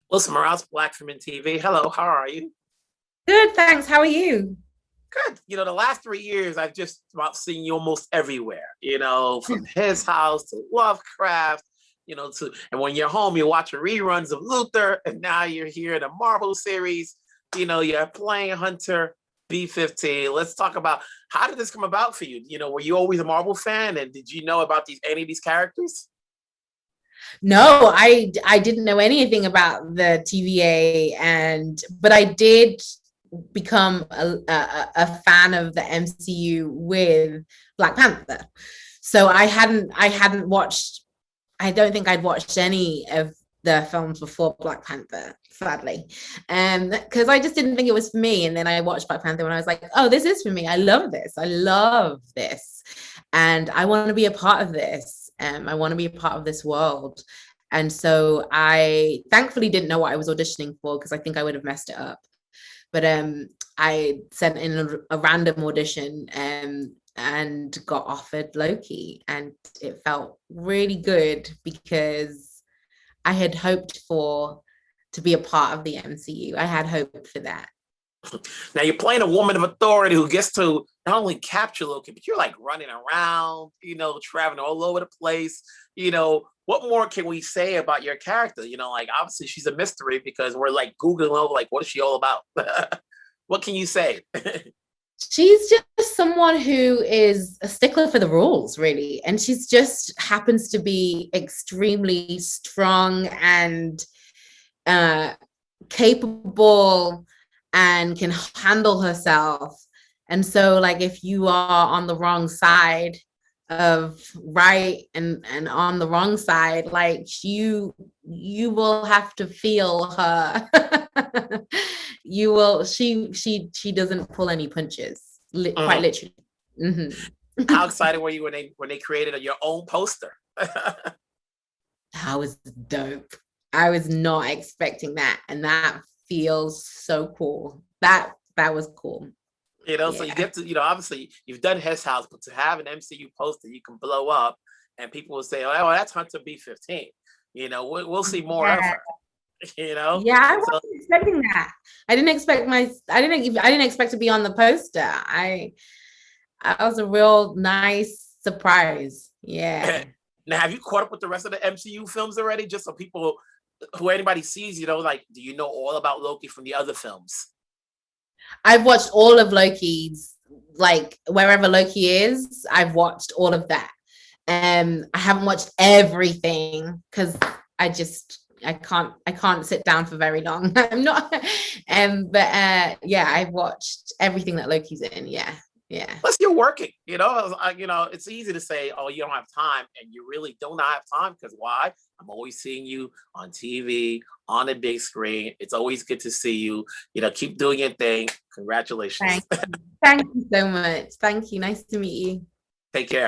Wilson Morales, Black Film and TV. Hello, how are you? Good, thanks. How are you? Good. The last 3 years, I've just about seen you almost everywhere. From his house to Lovecraft. And when you're home, you're watching reruns of Luther, and now you're here in a Marvel series. You're playing Hunter B-15. Let's talk about how did this come about for you? Were you always a Marvel fan, and did you know about any of these characters? No, I didn't know anything about the TVA, and but I did become a fan of the MCU with Black Panther. So I hadn't watched. I don't think I'd watched any of the films before Black Panther, sadly, because I just didn't think it was for me. And then I watched Black Panther and I was like, oh, this is for me. I love this. I love this, and I want to be a part of this. I want to be a part of this world. And so I thankfully didn't know what I was auditioning for because I think I would have messed it up. But I sent in a random audition and got offered Loki, and it felt really good because I had hoped for to be a part of the MCU. I had hoped for that. Now you're playing a woman of authority who gets to not only capture Loki, but you're like running around, traveling all over the place. What more can we say about your character? Like obviously she's a mystery because we're like Googling over like what is she all about? What can you say? She's just someone who is a stickler for the rules, really. And she's just happens to be extremely strong and uh, capable and can handle herself. And so, like, if you are on the wrong side of right and on the wrong side, like you will have to feel her. You will. She doesn't pull any punches. Quite Mhm. literally. How Mm-hmm. excited were you when they created your own poster? That was dope. I was not expecting that, and that feels so cool. That was cool. So you Yeah. get to, obviously you've done his house, but to have an MCU poster you can blow up and people will say, oh, that's Hunter B-15. We'll see more of Yeah. her, you know? Yeah, I So wasn't expecting that. I didn't expect to be on the poster. I was a real nice surprise. Yeah. now have you caught up with the rest of the MCU films already? Just so people who anybody sees, like, do you know all about Loki from the other films? I've watched all of Loki's, like wherever Loki is, I've watched all of that. I haven't watched everything because I can't sit down for very long. I'm not but yeah, I've watched everything that Loki's in. Yeah. Yeah. Plus, you're working. It's easy to say, "Oh, you don't have time," and you really do not have time because why? I'm always seeing you on TV, on the big screen. It's always good to see you. Keep doing your thing. Congratulations. Thank you. Thank you so much. Thank you. Nice to meet you. Take care.